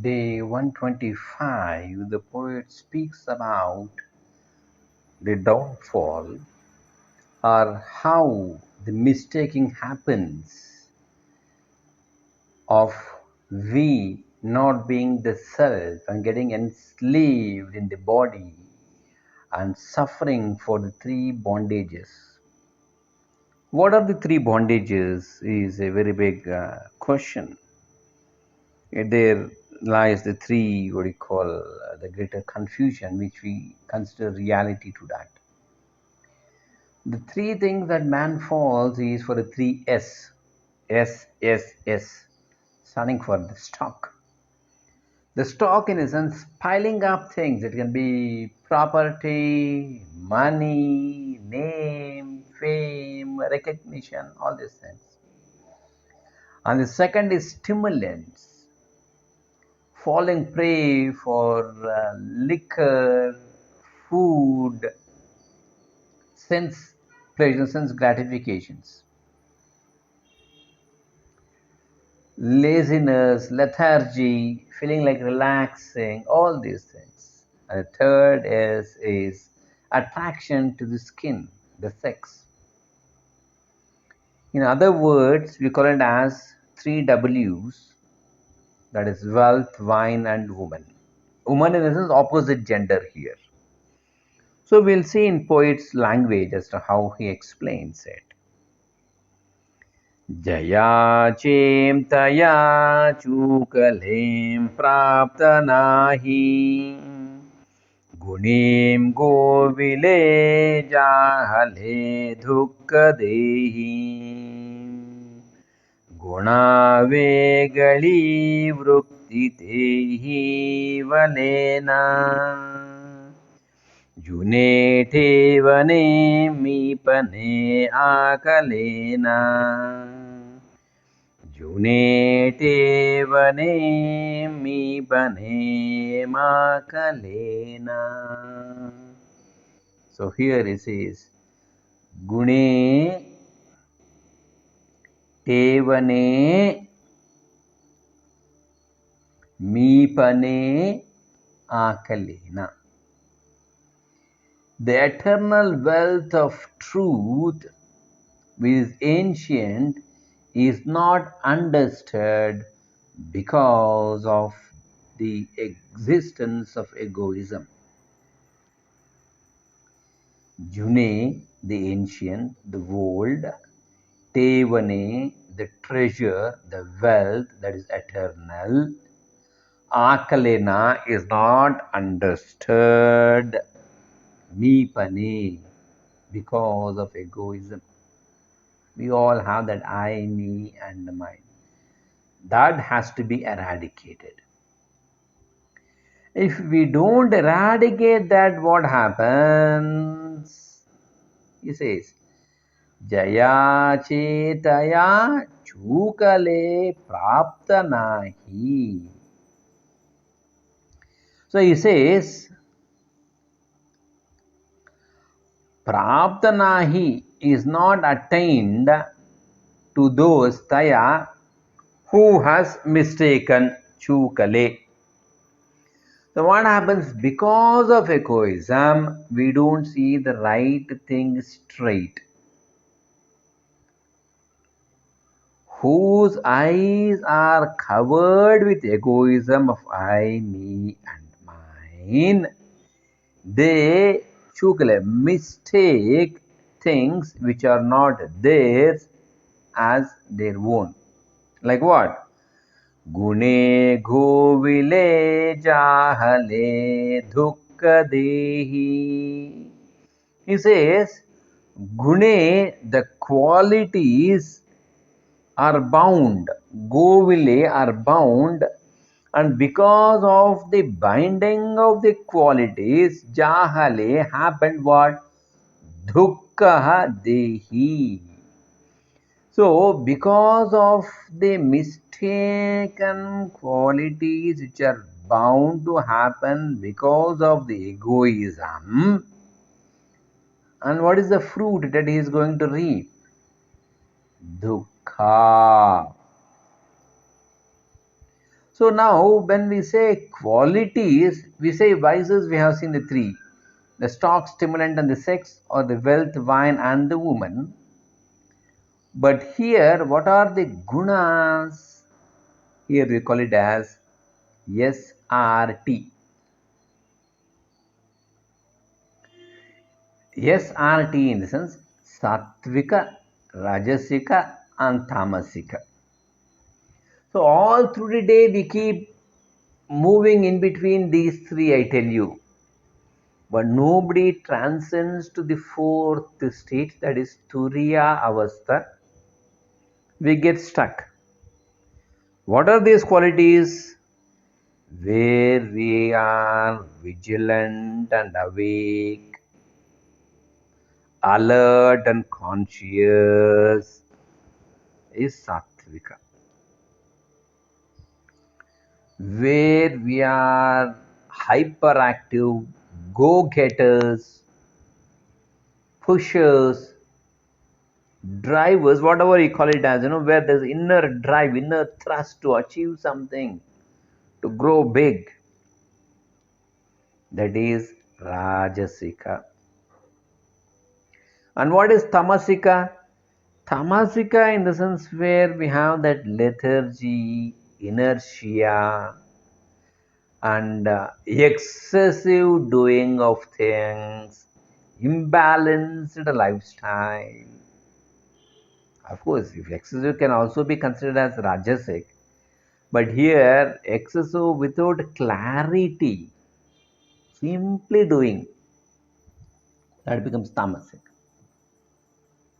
Day 125, the poet speaks about the downfall or how the mistaking happens of we not being the self and getting enslaved in the body and suffering for the three bondages. What are the three bondages is a very big question. There lies the three, what you call, the greater confusion, which we consider reality to that. The three things that man falls is for the three S. S, S, S, standing for the stock. The stock, in a sense, piling up things. It can be property, money, name, fame, recognition, all these things. And the second is stimulants, falling prey for liquor, food, sense pleasure, sense gratifications, laziness, lethargy, feeling like relaxing, all these things. And the third is attraction to the skin, the sex. In other words, we call it as three W's, that is wealth, wine, and woman. Woman in essence opposite gender here. So we'll see in poet's language as to how he explains it. Jaya चेम तया चूकलें प्राप्त नाही गुणीं गोविले जाहले दुःख देही गुणावेगळी वृत्ती तेही वलेना जुने ठेवणे मीपणे आकलेना जुने ठेवणे मीपणे माकलेना. So here it says gune tevane meepane akalena. The eternal wealth of truth, which is ancient, is not understood because of the existence of egoism. June, the ancient, the old, Tevane, the treasure, the wealth that is eternal. Akalena is not understood. Mipane, because of egoism. We all have that I, me, and mine. That has to be eradicated. If we don't eradicate that, what happens? He says, Jaya chetaya chukale prapta nahi. So he says, prapta nahi is not attained to those taya who has mistaken chukale. So what happens? Because of egoism, we don't see the right thing straight. Whose eyes are covered with egoism of I, me, and mine, they mistake things which are not theirs as their own. Like what? Gune govile jahale dukka dehi. He says, Gune, the qualities are bound, govile are bound, and because of the binding of the qualities, jahale happened what? Dukkaha dehi. So, because of the mistaken qualities which are bound to happen because of the egoism, and what is the fruit that he is going to reap? Dukkha. So now when we say qualities, we say vices, we have seen the three: the stock, stimulant and the sex, or the wealth, wine and the woman. But here, what are the gunas? Here we call it as SRT. SRT in the sense Sattvika, Rajasika and Tamasika. So all through the day we keep moving in between these three, I tell you. But nobody transcends to the fourth state, that is Turiya Avastha. We get stuck. What are these qualities? Where we are vigilant and awake, alert and conscious is Sattvika. Where we are hyperactive, go-getters, pushers, drivers, whatever you call it as, where there's inner drive, inner thrust to achieve something, to grow big, that is Rajasika. And what is Tamasika? Tamasika in the sense where we have that lethargy, inertia, and excessive doing of things, imbalanced lifestyle. Of course, if excessive can also be considered as Rajasic, but here excessive without clarity, simply doing, that becomes Tamasic.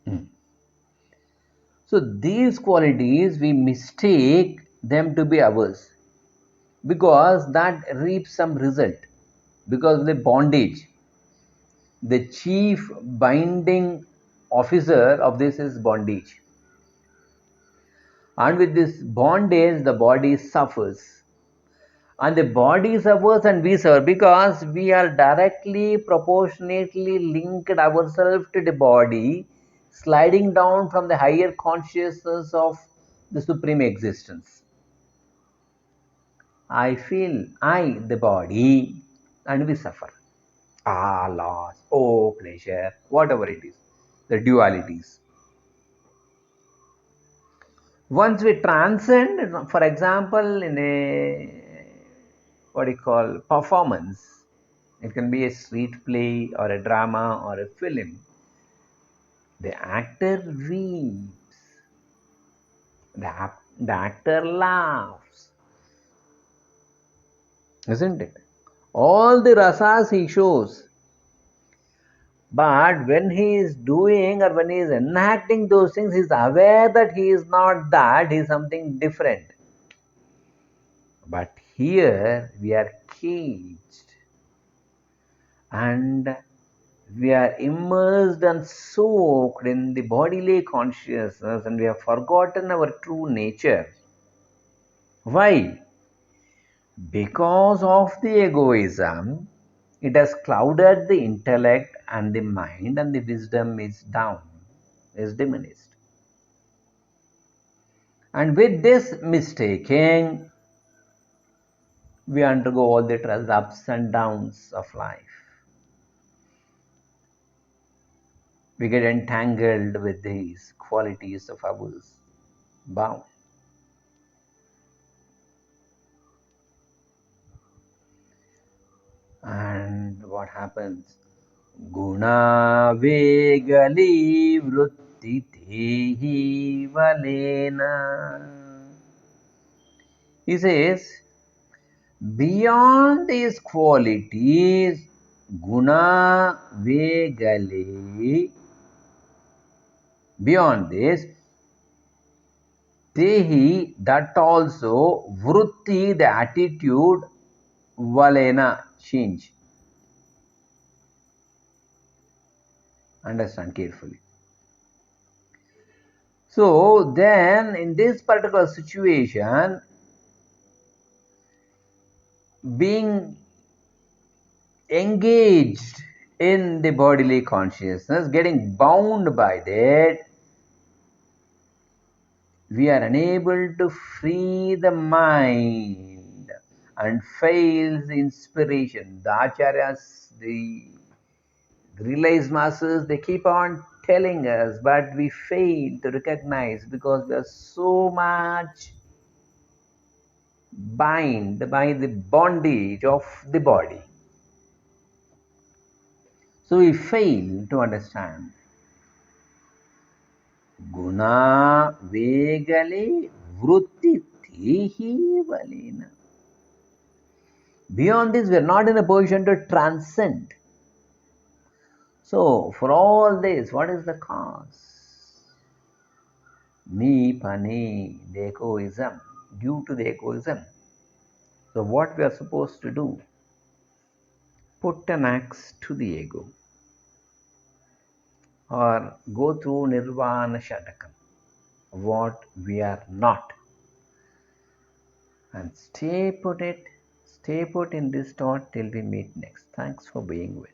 Hmm. So these qualities we mistake them to be ours because that reaps some result, because of the bondage. The chief binding officer of this is bondage, and with this bondage the body suffers, and the body suffers and we suffer because we are directly proportionately linked ourselves to the body, sliding down from the higher consciousness of the supreme existence. I feel I, the body, and we suffer. Ah, loss, oh, pleasure, whatever it is, the dualities. Once we transcend, for example, in a what do you call performance, it can be a street play or a drama or a film. The actor weeps, the actor laughs, isn't it? All the rasas he shows. But when he is doing or when he is enacting those things, he is aware that he is not that, he is something different. But here we are caged and we are immersed and soaked in the bodily consciousness and we have forgotten our true nature. Why? Because of the egoism, it has clouded the intellect and the mind, and the wisdom is down, is diminished. And with this mistaking, we undergo all the ups and downs of life. We get entangled with these qualities of ours, bound. And what happens? Guna vegali vritti tehi valena. He says, beyond these qualities, guna vegali, beyond this, tehi, that also, vritti, the attitude, valena, change. Understand carefully. So then in this particular situation, being engaged in the bodily consciousness, getting bound by that, we are unable to free the mind and fails inspiration. The acharyas, the realized masters, they keep on telling us, but we fail to recognize because we are so much bind by the bondage of the body. So we fail to understand. Guna vegale vritti tehi valena. Beyond this, we are not in a position to transcend. So, for all this, what is the cause? Me, pane, the egoism, due to the egoism. So, what we are supposed to do? Put an axe to the ego or go through Nirvana Shatakam, what we are not, and stay put in this thought till we meet next. Thanks for being with.